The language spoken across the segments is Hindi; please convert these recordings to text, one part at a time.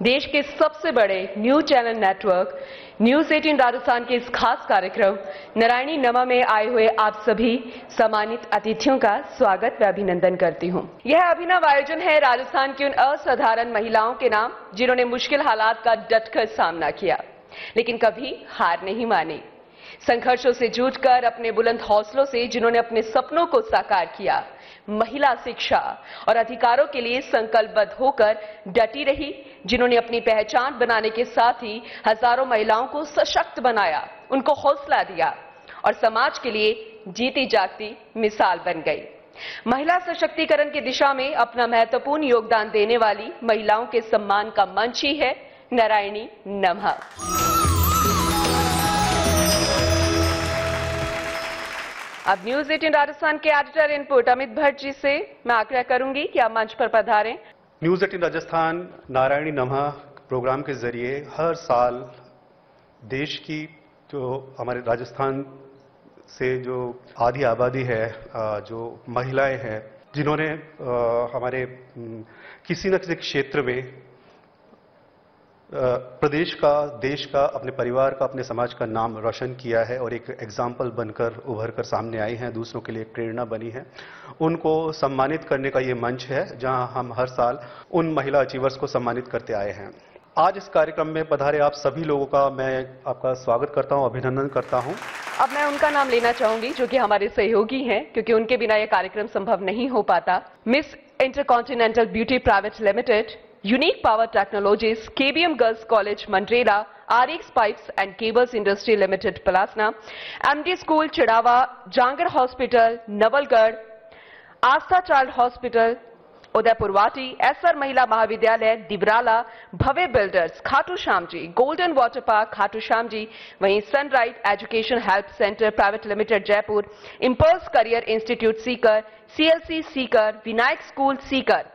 देश के सबसे बड़े news channel network news 18 Rajasthan के इस खास कार्यक्रम नारायणी नमा में आए हुए आप सभी सम्मानित अतिथियों का स्वागत व अभिनंदन करती हूं। यह अभिनव आयोजन है राजस्थान की उन असाधारण महिलाओं के नाम जिन्होंने मुश्किल हालात का डटकर सामना किया, लेकिन कभी हार नहीं मानी। संघर्षों से जूझकर अपने बुलंद हौसलों से जिन्होंने अपने सपनों को साकार किया, महिला शिक्षा और अधिकारों के लिए संकल्पबद्ध होकर डटी रही, जिन्होंने अपनी पहचान बनाने के साथ ही हजारों महिलाओं को सशक्त बनाया, उनको हौसला दिया और समाज के लिए जीती जागती मिसाल बन गई। महिला सशक्तिकरण की दिशा में अपना महत्वपूर्ण योगदान देने वाली महिलाओं के सम्मान का मंच ही है नारायणी नमः। अब न्यूज 18 राजस्थान के एडिटर इनपुट अमित भट्ट जी से मैं आग्रह करूंगी कि आप मंच पर पधारें। न्यूज 18 राजस्थान नारायणी नमः प्रोग्राम के जरिए हर साल देश की जो हमारे राजस्थान से जो आधी आबादी है, जो महिलाएं हैं जिन्होंने हमारे किसी न किसी क्षेत्र में प्रदेश का, देश का, अपने परिवार का, अपने समाज का नाम रोशन किया है और एक एग्जाम्पल बनकर उभर कर सामने आई हैं, दूसरों के लिए प्रेरणा बनी है, उनको सम्मानित करने का ये मंच है जहां हम हर साल उन महिला अचीवर्स को सम्मानित करते आए हैं। आज इस कार्यक्रम में पधारे आप सभी लोगों का मैं आपका स्वागत करता हूं, अभिनंदन करता हूं। अब मैं उनका नाम लेना चाहूंगी जो कि हमारे सहयोगी हैं, क्योंकि उनके बिना यह कार्यक्रम संभव नहीं हो पाता। Miss intercontinental beauty private limited, Unique Power Technologies, KBM Girls College Mandrela, RX Pipes and Cables Industry Limited Palasna, MD School Chidawa, Jangar Hospital, Navalgarh, Astha Child Hospital, Udaipur Wati, SR Mahila Mahavidyalaya Dibrala, Bhavya builders Khatu Shyam ji, golden water park Khatu Shyam ji, वहीं sunrise education help centre private limited Jaipur, impulse career institute Sikar, CLC Sikar, Vinayak school Sikar,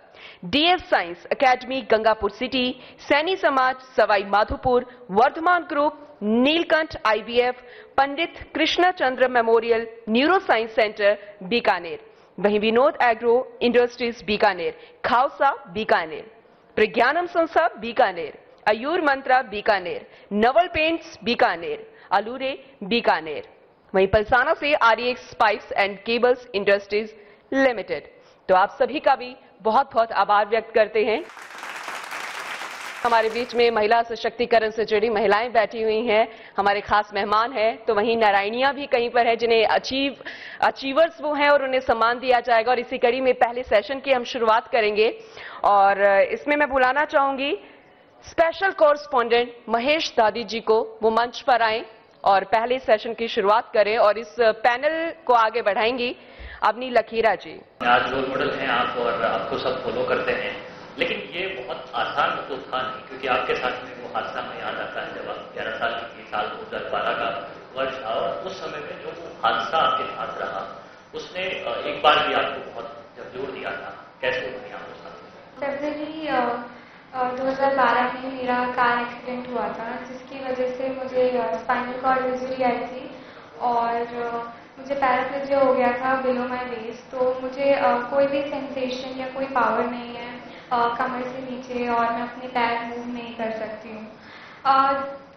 DF science academy Gangapur city, Saini Samaj Sawai Madhopur, Vardhaman group, Neelkanth IVF, Pandit Krishnachandra memorial neuro science centre Bikaner, वहीं विनोद एग्रो इंडस्ट्रीज बीकानेर, खाउसा बीकानेर, प्रज्ञानम संस्था बीकानेर, अयूर मंत्रा बीकानेर, नवल पेंट्स बीकानेर, अलूरे बीकानेर, वहीं पलसाना से REX pipes and cables industries limited. तो आप सभी का भी बहुत बहुत आभार व्यक्त करते हैं। हमारे बीच में महिला सशक्तिकरण से जुड़ी महिलाएं बैठी हुई हैं, हमारे खास मेहमान हैं, तो वहीं नारायणियां भी कहीं पर है जिन्हें अचीवर्स वो हैं और उन्हें सम्मान दिया जाएगा। और इसी कड़ी में पहले सेशन की हम शुरुआत करेंगे और इसमें मैं बुलाना चाहूंगी स्पेशल कॉरेस्पॉन्डेंट महेश दादी जी को, वो मंच पर आए और पहले सेशन की शुरुआत करें और इस पैनल को आगे बढ़ाएंगी अवनी लकीरा जी। आज रोल मॉडल हैं आप और आपको सब फॉलो करते हैं, लेकिन ये बहुत आसान तो था नहीं, क्योंकि आपके साथ में वो हादसा में याद आता है जब आप 11 साल की साल 2012 का वर्ष था और उस समय में जो हादसा आपके साथ रहा उसने एक बार भी आपको बहुत जोर दिया था। कैसे हुआ आपके साथ? सर्जरी 2012 में मेरा कार एक्सीडेंट हुआ था, जिसकी वजह से मुझे स्पाइनल कॉर्ड इंजरी आई थी और मुझे पैराप्लेजिया हो गया था बिलो माय वेस्ट। तो मुझे कोई भी सेंसेशन या कोई पावर नहीं है कमर से नीचे और मैं अपने पैर मूव नहीं कर सकती हूँ।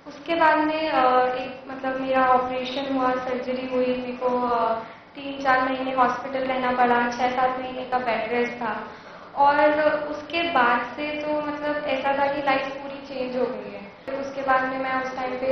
उसके बाद में मतलब मेरा ऑपरेशन हुआ, सर्जरी हुई, मेरे को 3-4 महीने हॉस्पिटल रहना पड़ा, 6-7 महीने का बेड रेस्ट था और उसके बाद से तो मतलब ऐसा था कि लाइफ पूरी चेंज हो गई है। फिर उसके बाद में मैं उस टाइम पे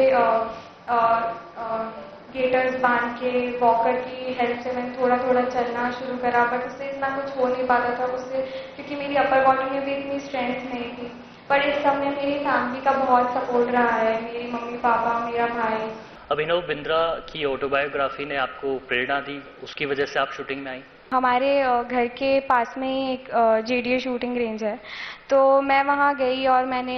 गेटर्स बांध के वॉकर की हेल्प से मैंने थोड़ा थोड़ा चलना शुरू करा, बट उससे इतना कुछ हो नहीं पाता था उससे, क्योंकि मेरी अपर बॉडी में भी इतनी स्ट्रेंथ नहीं थी। पर इस समय मेरी फैमिली का बहुत सपोर्ट रहा है, मेरी मम्मी पापा, मेरा भाई। अभिनव बिंद्रा की ऑटोबायोग्राफी ने आपको प्रेरणा दी, उसकी वजह से आप शूटिंग में आई? हमारे घर के पास में ही एक जेडीए शूटिंग रेंज है, तो मैं वहाँ गई और मैंने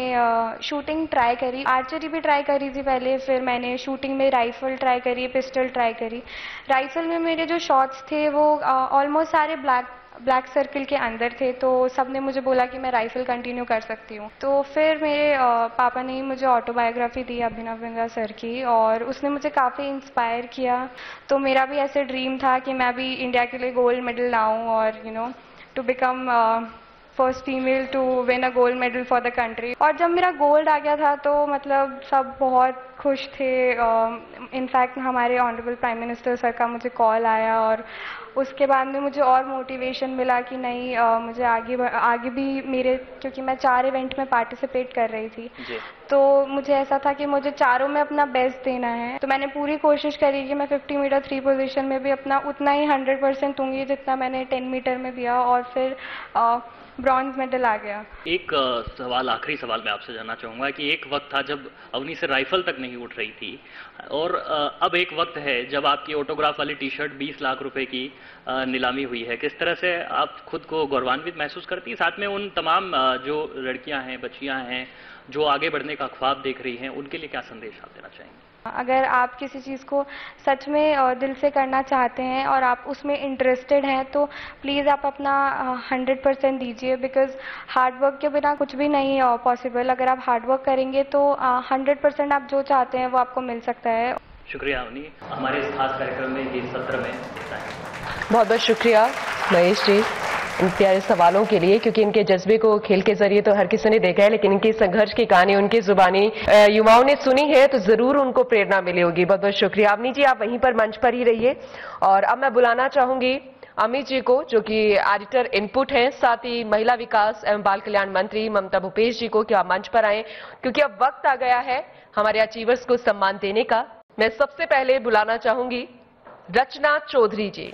शूटिंग ट्राई करी, आर्चरी भी ट्राई करी थी पहले, फिर मैंने शूटिंग में राइफल ट्राई करी, पिस्टल ट्राई करी। राइफल में मेरे जो शॉट्स थे वो ऑलमोस्ट सारे ब्लैक सर्कल के अंदर थे, तो सबने मुझे बोला कि मैं राइफल कंटिन्यू कर सकती हूँ। तो फिर मेरे पापा ने मुझे ऑटोबायोग्राफी दी अभिनव बिंद्रा सर की और उसने मुझे काफ़ी इंस्पायर किया। तो मेरा भी ऐसे ड्रीम था कि मैं भी इंडिया के लिए गोल्ड मेडल लाऊं और to become first female to win a gold medal for the country. और जब मेरा गोल्ड आ गया था तो मतलब सब बहुत खुश थे। इनफैक्ट हमारे ऑनरेबल प्राइम मिनिस्टर सर का मुझे कॉल आया और उसके बाद में मुझे और मोटिवेशन मिला कि नहीं मुझे आगे भी मेरे, क्योंकि मैं 4 इवेंट में पार्टिसिपेट कर रही थी तो मुझे ऐसा था कि मुझे चारों में अपना बेस्ट देना है। तो मैंने पूरी कोशिश करी कि मैं 50 मीटर 3 पोजीशन में भी अपना उतना ही 100% दूंगी जितना मैंने 10 मीटर में दिया और फिर ब्रॉन्ज मेडल आ गया। एक सवाल, आखिरी सवाल मैं आपसे जानना चाहूँगा कि एक वक्त था जब अवनी से राइफल तक नहीं उठ रही थी और अब एक वक्त है जब आपकी ऑटोग्राफ वाली टी शर्ट 20 लाख रुपए की नीलामी हुई है। किस तरह से आप खुद को गौरवान्वित महसूस करती हैं? साथ में उन तमाम जो लड़कियां हैं, बच्चियां हैं जो आगे बढ़ने का ख्वाब देख रही हैं, उनके लिए क्या संदेश आप देना चाहेंगे? अगर आप किसी चीज़ को सच में दिल से करना चाहते हैं और आप उसमें इंटरेस्टेड हैं तो प्लीज़ आप अपना 100% दीजिए, बिकॉज हार्ड वर्क के बिना कुछ भी नहीं पॉसिबल। अगर आप हार्ड वर्क करेंगे तो 100% आप जो चाहते हैं वो आपको मिल सकता है। शुक्रिया अवनी, हमारे इस खास कार्यक्रम में इस सत्र में बहुत बहुत शुक्रिया महेश जी इन प्यारे सवालों के लिए, क्योंकि इनके जज्बे को खेल के जरिए तो हर किसी ने देखा है, लेकिन इनकी संघर्ष की कहानी उनकी जुबानी युवाओं ने सुनी है तो जरूर उनको प्रेरणा मिली होगी। बहुत बहुत शुक्रिया। अवनी जी आप वहीं पर मंच पर ही रहिए और अब मैं बुलाना चाहूंगी अमित जी को जो कि एडिटर इनपुट हैं, साथ ही महिला विकास एवं बाल कल्याण मंत्री ममता भूपेश जी को कि आप मंच पर आए, क्योंकि अब वक्त आ गया है हमारे अचीवर्स को सम्मान देने का। मैं सबसे पहले बुलाना चाहूंगी रचना चौधरी जी।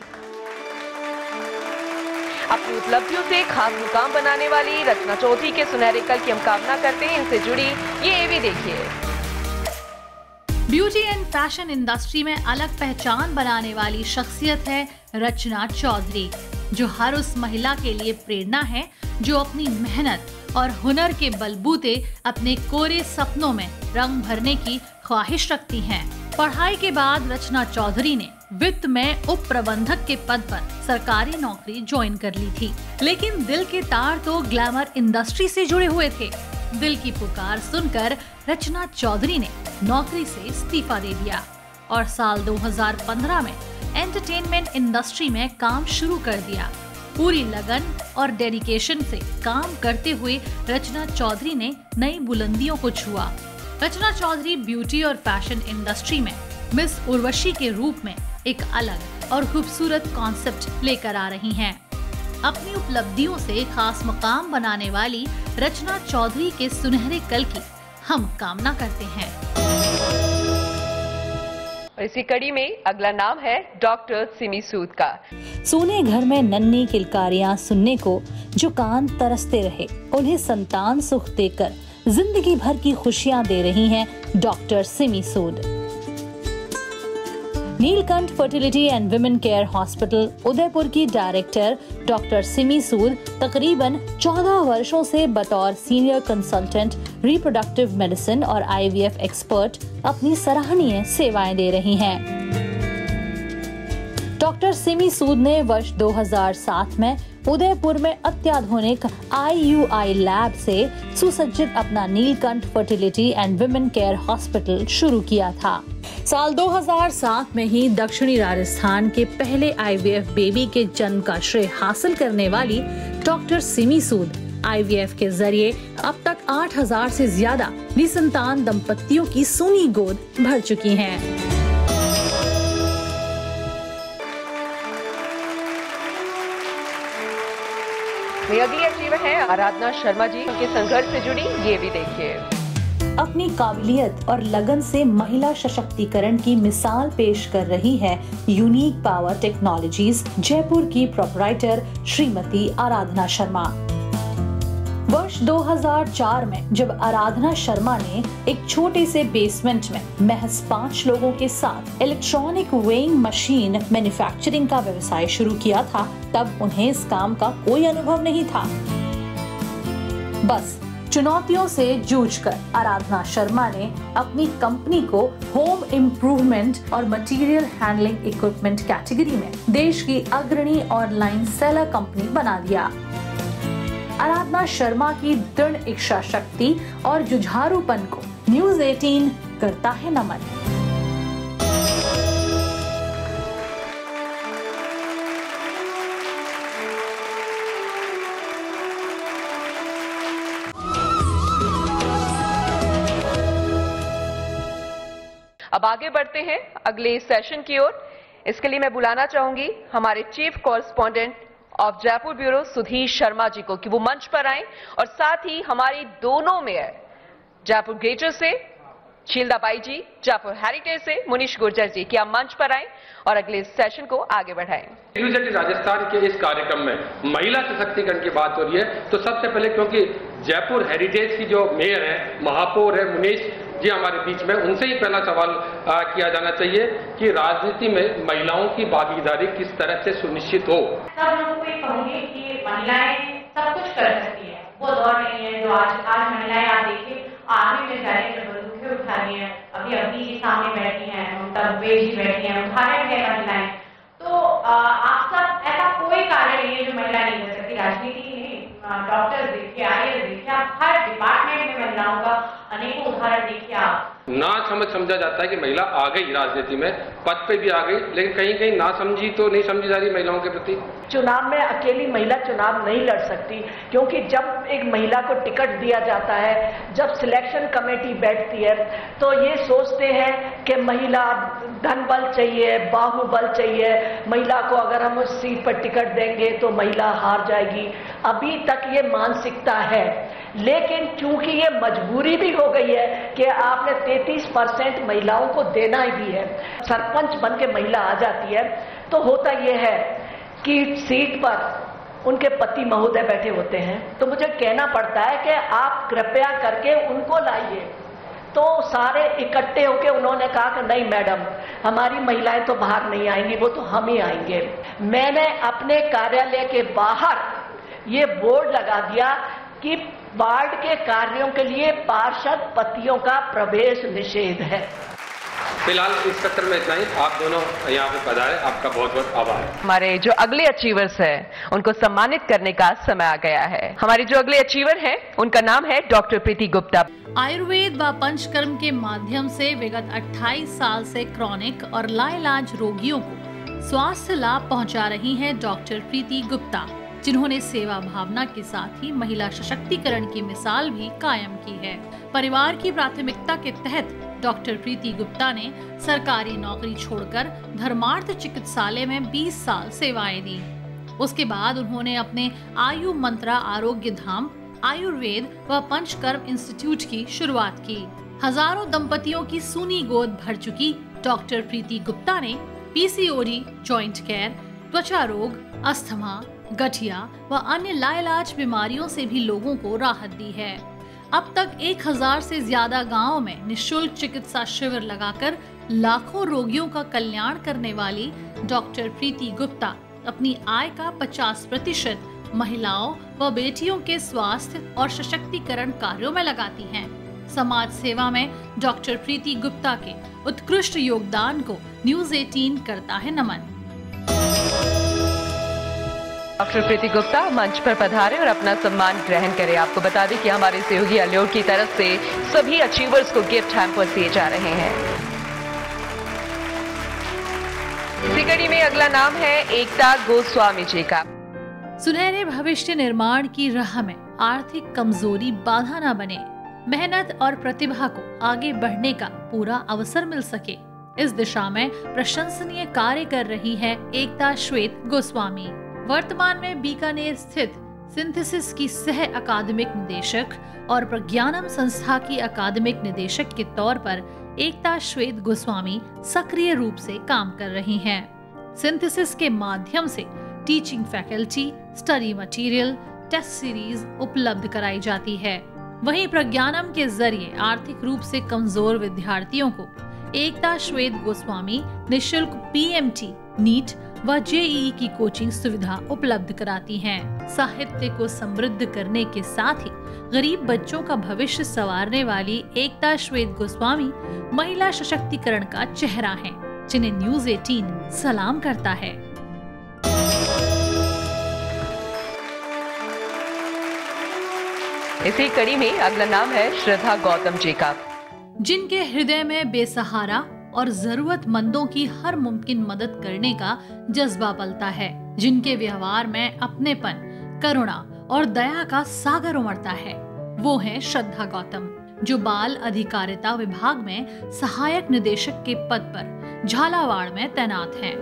अपनी उपलब्धियों से खास मुकाम बनाने वाली रचना चौधरी के सुनहरे कल की हम कामना करते हैं। इनसे जुड़ी ये भी देखिए। ब्यूटी एंड फैशन इंडस्ट्री में अलग पहचान बनाने वाली शख्सियत है रचना चौधरी, जो हर उस महिला के लिए प्रेरणा है जो अपनी मेहनत और हुनर के बलबूते अपने कोरे सपनों में रंग भरने की ख्वाहिश रखती हैं। पढ़ाई के बाद रचना चौधरी ने वित्त में उप प्रबंधक के पद पर सरकारी नौकरी ज्वाइन कर ली थी, लेकिन दिल के तार तो ग्लैमर इंडस्ट्री से जुड़े हुए थे। दिल की पुकार सुनकर रचना चौधरी ने नौकरी से इस्तीफा दे दिया और साल 2015 में एंटरटेनमेंट इंडस्ट्री में काम शुरू कर दिया। पूरी लगन और डेडिकेशन से काम करते हुए रचना चौधरी ने नई बुलंदियों को छुआ। रचना चौधरी ब्यूटी और फैशन इंडस्ट्री में मिस उर्वशी के रूप में एक अलग और खूबसूरत कॉन्सेप्ट लेकर आ रही हैं। अपनी उपलब्धियों से खास मुकाम बनाने वाली रचना चौधरी के सुनहरे कल की हम कामना करते हैं। और इसी कड़ी में अगला नाम है डॉक्टर सिमी सूद का। सोने घर में नन्ही किलकारियां सुनने को जो कान तरसते रहे, उन्हें संतान सुख देकर जिंदगी भर की खुशियां दे रही हैं doctor Simi Sood. Neelkanth fertility and women care hospital Udaipur की डायरेक्टर डॉक्टर सिमी सूद तकरीबन 14 वर्षों से बतौर सीनियर कंसल्टेंट रिप्रोडक्टिव मेडिसिन और IVF एक्सपर्ट अपनी सराहनीय सेवाएं दे रही हैं। डॉक्टर सिमी सूद ने वर्ष 2007 में उदयपुर में अत्याधुनिक IUI लैब से सुसज्जित अपना Neelkanth fertility and women care hospital शुरू किया था। साल 2007 में ही दक्षिणी राजस्थान के पहले IVF बेबी के जन्म का श्रेय हासिल करने वाली डॉक्टर सिमी सूद IVF के जरिए अब तक 8000 से ज्यादा निसंतान दंपतियों की सूनी गोद भर चुकी हैं। अगली अचीवर है आराधना शर्मा जी, उनके संघर्ष से जुड़ी ये भी देखिए। अपनी काबिलियत और लगन से महिला सशक्तिकरण की मिसाल पेश कर रही है यूनिक पावर टेक्नोलॉजीज जयपुर की प्रोप्राइटर श्रीमती आराधना शर्मा। वर्ष 2004 में जब आराधना शर्मा ने एक छोटे से बेसमेंट में महज 5 लोगों के साथ इलेक्ट्रॉनिक वेइंग मशीन मैन्युफैक्चरिंग का व्यवसाय शुरू किया था, तब उन्हें इस काम का कोई अनुभव नहीं था। बस चुनौतियों से जूझकर आराधना शर्मा ने अपनी कंपनी को होम इम्प्रूवमेंट और मटेरियल हैंडलिंग इक्विपमेंट कैटेगरी में देश की अग्रणी ऑनलाइन सेलर कंपनी बना दिया। आराधना शर्मा की दृढ़ इच्छा शक्ति और जुझारूपन को न्यूज़ 18 करता है नमन। अब आगे बढ़ते हैं अगले सेशन की ओर। इसके लिए मैं बुलाना चाहूंगी हमारे chief correspondent of Jaipur bureau Sudhir Sharma ji को कि वो मंच पर आएं, और साथ ही हमारी दोनों मेयर जयपुर ग्रेटर से शीलदा बाई जी, जयपुर हेरिटेज से मुनीश गुर्जर जी, कि आप मंच पर आएं और अगले सेशन को आगे बढ़ाएं। यूनिवर्सिटी राजस्थान के इस कार्यक्रम में महिला सशक्तिकरण की बात हो रही है, तो सबसे पहले क्योंकि जयपुर हेरिटेज की जो मेयर है, महापौर है मुनीश जी हमारे बीच में, उनसे ही पहला सवाल किया जाना चाहिए कि राजनीति में महिलाओं की भागीदारी किस तरह से सुनिश्चित हो। सब लोगों को कहूंगी कि महिलाएं सब कुछ कर सकती है, वो दौर नहीं है जो आज महिलाएं आप देखिए आर्मी में जा रही है, बंदूकें उठा रही है, अभी जी सामने बैठी हैं, ममता जी बैठी हैं, उठा रहे हैं महिलाएं। तो आप सब ऐसा कोई कार्य नहीं है जो महिला नहीं कर सकती। राजनीति ही नहीं, डॉक्टर देखिए, IAS देखिए, आप हर डिपार्टमेंट में महिलाओं का अनेकों उदाहरण देखिए। आप ना समझा जाता है कि महिला आ गई राजनीति में, पद पे भी आ गई, लेकिन कहीं कहीं ना समझी तो नहीं समझी जा रही महिलाओं के प्रति। चुनाव में अकेली महिला चुनाव नहीं लड़ सकती, क्योंकि जब एक महिला को टिकट दिया जाता है, जब सिलेक्शन कमेटी बैठती है, तो ये सोचते हैं कि महिला धन बल चाहिए, बाहुबल चाहिए, महिला को अगर हम उस सीट पर टिकट देंगे तो महिला हार जाएगी। अभी तक ये मानसिकता है, लेकिन चूंकि ये मजबूरी भी हो गई है कि आपने 33% महिलाओं को देना ही भी है, सरपंच बन के महिला आ जाती है, तो होता ये है कि सीट पर उनके पति महोदय बैठे होते हैं, तो मुझे कहना पड़ता है कि आप कृपया करके उनको लाइए। तो सारे इकट्ठे होके उन्होंने कहा कि नहीं मैडम, हमारी महिलाएं तो बाहर नहीं आएंगी, वो तो हम ही आएंगे। मैंने अपने कार्यालय के बाहर ये बोर्ड लगा दिया कि वार्ड के कार्यों के लिए पार्षद पतियों का प्रवेश निषेध है। फिलहाल इस सत्र में इतना ही। आप दोनों यहाँ पे पधारे, आपका बहुत बहुत आभार। हमारे जो अगले अचीवर्स हैं उनको सम्मानित करने का समय आ गया है। हमारी जो अगले अचीवर हैं उनका नाम है डॉक्टर प्रीति गुप्ता। आयुर्वेद व पंचकर्म के माध्यम से विगत 28 साल से क्रॉनिक और लाइलाज रोगियों को स्वास्थ्य लाभ पहुंचा रही हैं डॉक्टर प्रीति गुप्ता, जिन्होंने सेवा भावना के साथ ही महिला सशक्तिकरण की मिसाल भी कायम की है। परिवार की प्राथमिकता के तहत डॉक्टर प्रीति गुप्ता ने सरकारी नौकरी छोड़कर धर्मार्थ चिकित्सालय में 20 साल सेवाएं दी। उसके बाद उन्होंने अपने आयु मंत्रा आरोग्य धाम आयुर्वेद व पंचकर्म इंस्टीट्यूट की शुरुआत की। हजारों दंपतियों की सूनी गोद भर चुकी डॉक्टर प्रीति गुप्ता ने PCOD, जॉइंट केयर, त्वचा रोग, अस्थमा, गठिया व अन्य लाइलाज बीमारियों से भी लोगों को राहत दी है। अब तक 1000 से ज्यादा गांवों में निःशुल्क चिकित्सा शिविर लगाकर लाखों रोगियों का कल्याण करने वाली डॉक्टर प्रीति गुप्ता अपनी आय का 50% महिलाओं व बेटियों के स्वास्थ्य और सशक्तिकरण कार्यों में लगाती हैं। समाज सेवा में डॉक्टर प्रीति गुप्ता के उत्कृष्ट योगदान को न्यूज़ 18 करता है नमन। डॉक्टर प्रीति गुप्ता मंच पर पधारे और अपना सम्मान ग्रहण करें। आपको बता दें कि हमारे सहयोगी अल्योर की तरफ से सभी अचीवर्स को गिफ्ट हैम्पर्स दिए जा रहे हैं। इसी कड़ी में अगला नाम है एकता गोस्वामी जी का। सुनहरे भविष्य निर्माण की राह में आर्थिक कमजोरी बाधा न बने, मेहनत और प्रतिभा को आगे बढ़ने का पूरा अवसर मिल सके, इस दिशा में प्रशंसनीय कार्य कर रही है एकता श्वेत गोस्वामी। वर्तमान में बीकानेर स्थित सिंथेसिस की सह अकादमिक निदेशक और प्रज्ञानम संस्था की अकादमिक निदेशक के तौर पर एकता श्वेत गोस्वामी सक्रिय रूप से काम कर रही हैं। सिंथेसिस के माध्यम से teaching faculty, study material, test series उपलब्ध कराई जाती है। वहीं प्रज्ञानम के जरिए आर्थिक रूप से कमजोर विद्यार्थियों को एकता श्वेत गोस्वामी निःशुल्क PMT, नीट व JEE की कोचिंग सुविधा उपलब्ध कराती हैं। साहित्य को समृद्ध करने के साथ ही गरीब बच्चों का भविष्य संवारने वाली एकता श्वेत गोस्वामी महिला सशक्तिकरण का चेहरा हैं, जिन्हें न्यूज़ 18 सलाम करता है। इसी कड़ी में अगला नाम है श्रद्धा गौतम जी का, जिनके हृदय में बेसहारा और जरूरतमंदों की हर मुमकिन मदद करने का जज्बा पलता है, जिनके व्यवहार में अपनेपन, करुणा और दया का सागर उमड़ता है, वो है श्रद्धा गौतम। जो बाल अधिकारिता विभाग में सहायक निदेशक के पद पर झालावाड़ में तैनात हैं।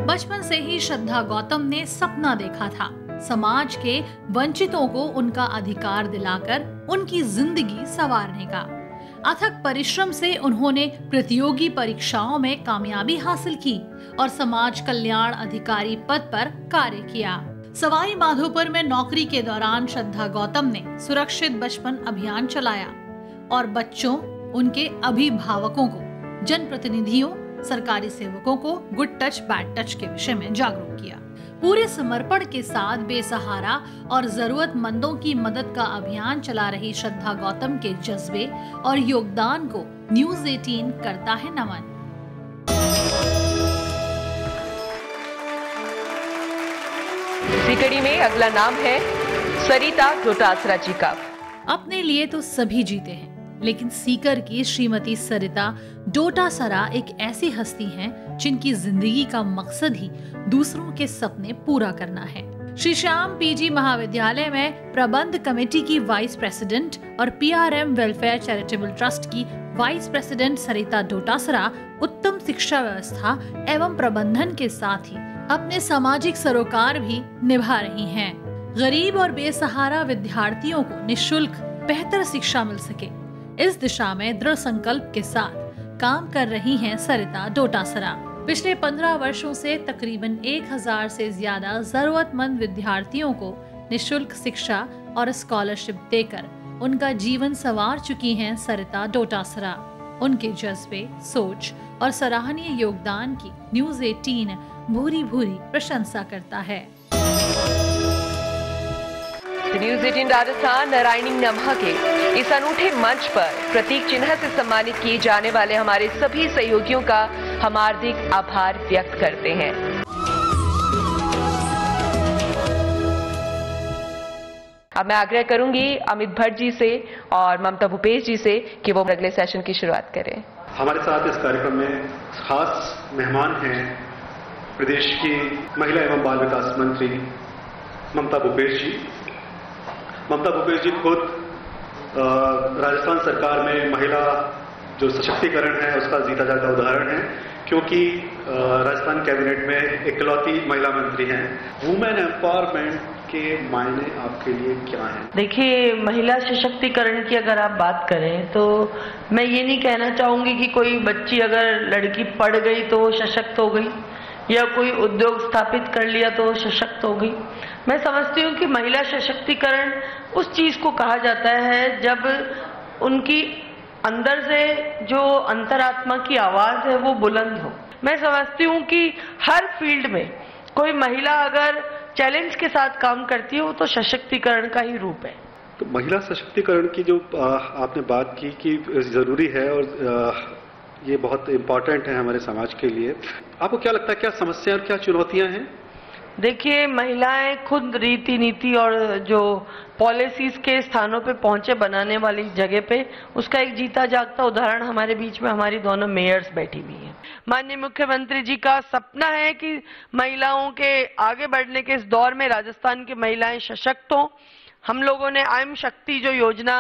बचपन से ही श्रद्धा गौतम ने सपना देखा था समाज के वंचितों को उनका अधिकार दिलाकर उनकी जिंदगी संवारने का। अथक परिश्रम से उन्होंने प्रतियोगी परीक्षाओं में कामयाबी हासिल की और समाज कल्याण अधिकारी पद पर कार्य किया। सवाई माधोपुर में नौकरी के दौरान श्रद्धा गौतम ने सुरक्षित बचपन अभियान चलाया और बच्चों, उनके अभिभावकों को, जनप्रतिनिधियों, सरकारी सेवकों को गुड टच बैड टच के विषय में जागरूक किया। पूरे समर्पण के साथ बेसहारा और जरूरतमंदों की मदद का अभियान चला रही श्रद्धा गौतम के जज्बे और योगदान को न्यूज़ 18 करता है नमन। इसी कड़ी में अगला नाम है सरिता डोटासरा जी का। अपने लिए तो सभी जीते हैं, लेकिन सीकर की श्रीमती सरिता डोटासरा एक ऐसी हस्ती हैं जिनकी जिंदगी का मकसद ही दूसरों के सपने पूरा करना है। श्री श्याम पीजी महाविद्यालय में प्रबंध कमेटी की वाइस प्रेसिडेंट और पीआरएम वेलफेयर चैरिटेबल ट्रस्ट की वाइस प्रेसिडेंट सरिता डोटासरा उत्तम शिक्षा व्यवस्था एवं प्रबंधन के साथ ही अपने सामाजिक सरोकार भी निभा रही हैं। गरीब और बेसहारा विद्यार्थियों को निःशुल्क बेहतर शिक्षा मिल सके, इस दिशा में दृढ़ संकल्प के साथ काम कर रही हैं सरिता डोटासरा। पिछले 15 वर्षों से तकरीबन 1000 से ज्यादा जरूरतमंद विद्यार्थियों को निःशुल्क शिक्षा और स्कॉलरशिप देकर उनका जीवन संवार चुकी हैं सरिता डोटासरा। उनके जज्बे, सोच और सराहनीय योगदान की न्यूज़ 18 भूरी भूरी प्रशंसा करता है। न्यूज़ 18 राजस्थान नारायणी नमा के इस अनूठे मंच पर प्रतीक चिन्ह से सम्मानित किए जाने वाले हमारे सभी सहयोगियों का हम हार्दिक आभार व्यक्त करते हैं। अब मैं आग्रह करूंगी अमित भट्ट जी से और ममता भूपेश जी से कि वो अगले सेशन की शुरुआत करें। हमारे साथ इस कार्यक्रम में खास मेहमान हैं प्रदेश की महिला एवं बाल विकास मंत्री ममता भूपेश जी। ममता भूपेश जी खुद राजस्थान सरकार में महिला जो सशक्तिकरण है उसका जीता जागता उदाहरण है, क्योंकि राजस्थान कैबिनेट में इकलौती महिला मंत्री हैं। वुमेन एम्पावरमेंट के मायने आपके लिए क्या हैं? देखिए, महिला सशक्तिकरण की अगर आप बात करें तो मैं ये नहीं कहना चाहूंगी कि कोई बच्ची अगर लड़की पढ़ गई तो सशक्त हो गई या कोई उद्योग स्थापित कर लिया तो सशक्त हो गई। मैं समझती हूँ कि महिला सशक्तिकरण उस चीज को कहा जाता है जब उनकी अंदर से जो अंतरात्मा की आवाज है वो बुलंद हो। मैं समझती हूँ कि हर फील्ड में कोई महिला अगर चैलेंज के साथ काम करती है वो तो सशक्तिकरण का ही रूप है। तो महिला सशक्तिकरण की जो आपने बात की कि जरूरी है और ये बहुत इम्पोर्टेंट है हमारे समाज के लिए, आपको क्या लगता है क्या समस्या और क्या चुनौतियां हैं? देखिए, महिलाएं खुद रीति नीति और जो पॉलिसीज के स्थानों पे पहुंचे बनाने वाली जगह पे उसका एक जीता जागता उदाहरण हमारे बीच में हमारी दोनों मेयर्स बैठी हुई हैं। माननीय मुख्यमंत्री जी का सपना है कि महिलाओं के आगे बढ़ने के इस दौर में राजस्थान की महिलाएं सशक्त हों। हम लोगों ने आयम शक्ति जो योजना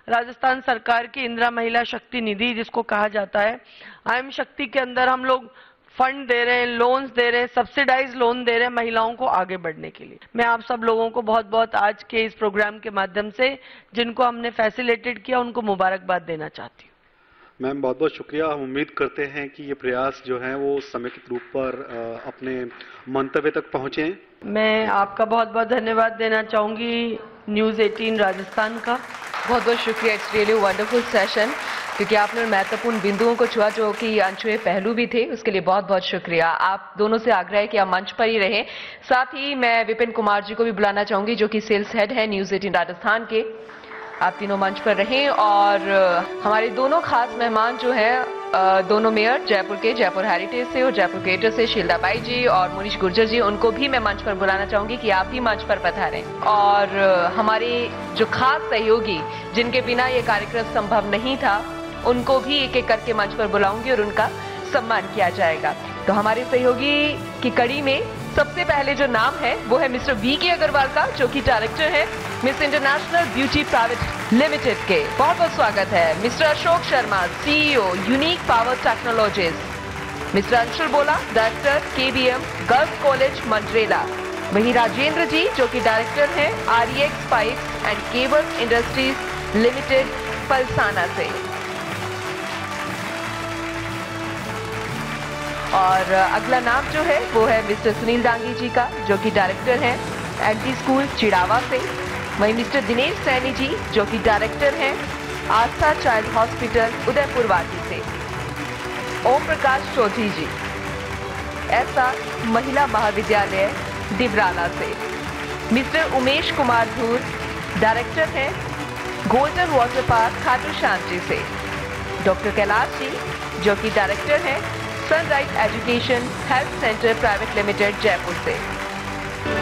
राजस्थान सरकार की इंदिरा महिला शक्ति निधि जिसको कहा जाता है, आयम शक्ति के अंदर हम लोग फंड दे रहे हैं, लोन्स दे रहे हैं, सब्सिडाइज लोन दे रहे हैं महिलाओं को आगे बढ़ने के लिए। मैं आप सब लोगों को बहुत बहुत आज के इस प्रोग्राम के माध्यम से जिनको हमने फैसिलिटेट किया उनको मुबारकबाद देना चाहती हूँ। मैम, बहुत बहुत शुक्रिया। हम उम्मीद करते हैं कि ये प्रयास जो है वो समेकित रूप पर अपने मंतव्य तक पहुंचे। मैं आपका बहुत बहुत धन्यवाद देना चाहूंगी न्यूज़ 18 राजस्थान का। बहुत बहुत शुक्रिया। इट्स रियली वंडरफुल सेशन, क्योंकि आपने महत्वपूर्ण बिंदुओं को छुआ जो कि अनछुए पहलू भी थे, उसके लिए बहुत बहुत शुक्रिया। आप दोनों से आग्रह है कि आप मंच पर ही रहें। साथ ही मैं विपिन कुमार जी को भी बुलाना चाहूंगी जो कि सेल्स हेड है न्यूज़ 18 राजस्थान के। आप तीनों मंच पर रहें और हमारे दोनों खास मेहमान जो हैं दोनों मेयर जयपुर के, जयपुर हेरिटेज से और जयपुर ग्रेटर से, शीलदा बाई जी और मुनीश गुर्जर जी, उनको भी मैं मंच पर बुलाना चाहूंगी कि आप भी मंच पर पधारें। और हमारे जो खास सहयोगी जिनके बिना ये कार्यक्रम संभव नहीं था उनको भी एक एक करके मंच पर बुलाऊंगी और उनका सम्मान किया जाएगा। तो हमारे सहयोगी की कड़ी में सबसे पहले जो नाम है वो है मिस्टर वी के अग्रवाल का, जो कि डायरेक्टर है miss international beauty private limited के बहुत बहुत स्वागत है mister Ashok Sharma, CEO unique power technologies, mister Anshul बोला, director KBM girls college Mandrela, वहीं राजेंद्र जी जो कि डायरेक्टर हैं REX pipes and cables industries limited Palsana से। और अगला नाम जो है वो है मिस्टर सुनील डांगी जी का, जो कि डायरेक्टर हैं LT स्कूल चिड़ावा से। वहीं मिस्टर दिनेश सैनी जी जो कि डायरेक्टर हैं आस्था चाइल्ड हॉस्पिटल उदयपुर वाटी से। ओम प्रकाश चौधरी जी SR महिला महाविद्यालय डिबराला से। मिस्टर उमेश कुमार धूर डायरेक्टर हैं golden water park Khatu Shyam ji से। डॉक्टर कैलाश जी जो कि डायरेक्टर हैं sunrise education health centre private limited Jaipur से।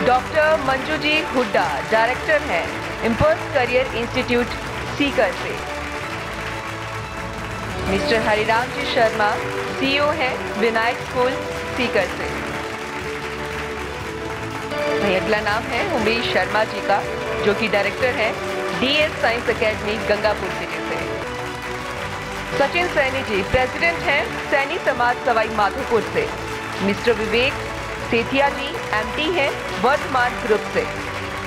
डॉक्टर मंजू जी हुड्डा डायरेक्टर हैं इम्पल्स करियर इंस्टीट्यूट सीकर से। मिस्टर हरिराम जी शर्मा CEO हैं विनायक स्कूल सीकर से। वहीं अगला नाम है उमेश शर्मा जी का, जो कि डायरेक्टर हैं DS science academy Gangapur city से। सचिन सैनी जी प्रेसिडेंट हैं सैनी समाज सवाई माधोपुर से। मिस्टर विवेक सेठिया जी MD हैं वर्धमान ग्रुप से।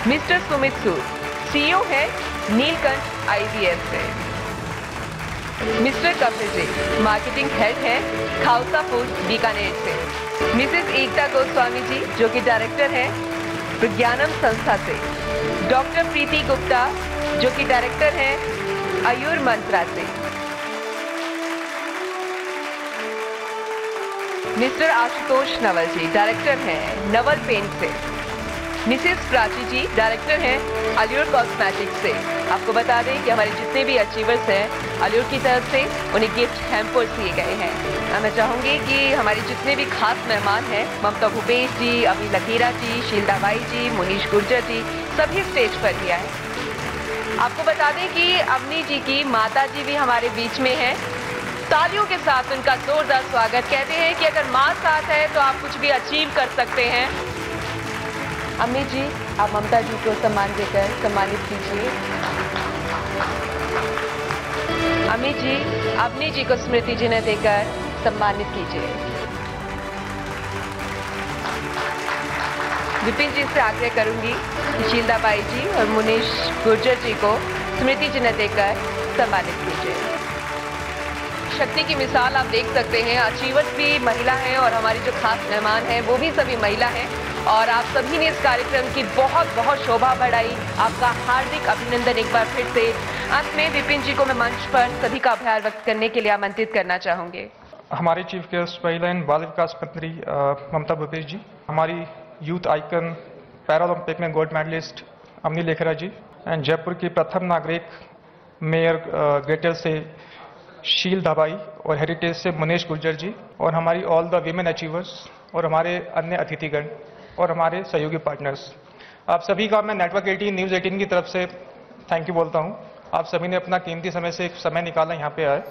मिस्टर सुमित सूद CEO हैं नीलकंठ IVF से। Mister Kapil ji marketing head हैं खाउसा फूड बीकानेर से। मिसेस एकता गोस्वामी जी जो कि डायरेक्टर हैं विज्ञानम संस्था से। डॉक्टर प्रीति गुप्ता जो कि डायरेक्टर हैं आयुर मंत्रा से। मिस्टर आशुतोष नवल जी डायरेक्टर हैं नवल पेंट से। मिसेस प्राची जी डायरेक्टर हैं अल्यूर कॉस्मेटिक्स से। आपको बता दें कि हमारे जितने भी अचीवर्स हैं अल्यूर की तरफ से उन्हें गिफ्ट हैम्पर्स दिए गए हैं। मैं चाहूंगी कि हमारे जितने भी खास मेहमान हैं ममता भूपेश जी, अभी लकीरा जी, शीलदा बाई जी, मुनीश गुर्जर जी, सभी स्टेज पर ही आए। आपको बता दें कि अवनी जी की माता जी भी हमारे बीच में हैं। तालियों के साथ उनका जोरदार स्वागत। कहते हैं कि अगर माँ साथ है तो आप कुछ भी अचीव कर सकते हैं। अम्मी जी आप ममता जी को सम्मान देकर सम्मानित कीजिए। अम्मी जी अवनी जी को स्मृति चिन्ह देकर सम्मानित कीजिए। विपिन जी से आग्रह करूंगी कि शीलदा बाई जी और मुनीश गुर्जर जी को स्मृति चिन्ह देकर सम्मानित कीजिए। शक्ति की मिसाल आप देख सकते हैं, अचीवर्स भी महिला हैं और हमारी जो खास मेहमान हैं वो भी सभी महिला हैं। और आप सभी ने इस कार्यक्रम की बहुत बहुत शोभा बढ़ाई। आपका हार्दिक अभिनंदन एक बार फिर से। अंत में विपिन जी को मैं मंच पर सभी का आभार व्यक्त करने के लिए आमंत्रित करना चाहूंगी। हमारे चीफ गेस्ट महिला एंड बाल विकास मंत्री ममता भूपेश जी, हमारी यूथ आइकन पैरालंपिक में gold medalist Avani Lekhara ji, and Jaipur की प्रथम नागरिक मेयर ग्रेटर से शील धाबाई और हेरिटेज से मुनीश गुर्जर जी, और हमारी ऑल द वीमेन अचीवर्स और हमारे अन्य अतिथिगण और हमारे सहयोगी पार्टनर्स, आप सभी का मैं नेटवर्क 18 न्यूज़ 18 की तरफ से थैंक यू बोलता हूं। आप सभी ने अपना कीमती समय से एक समय निकाला यहाँ पे आए।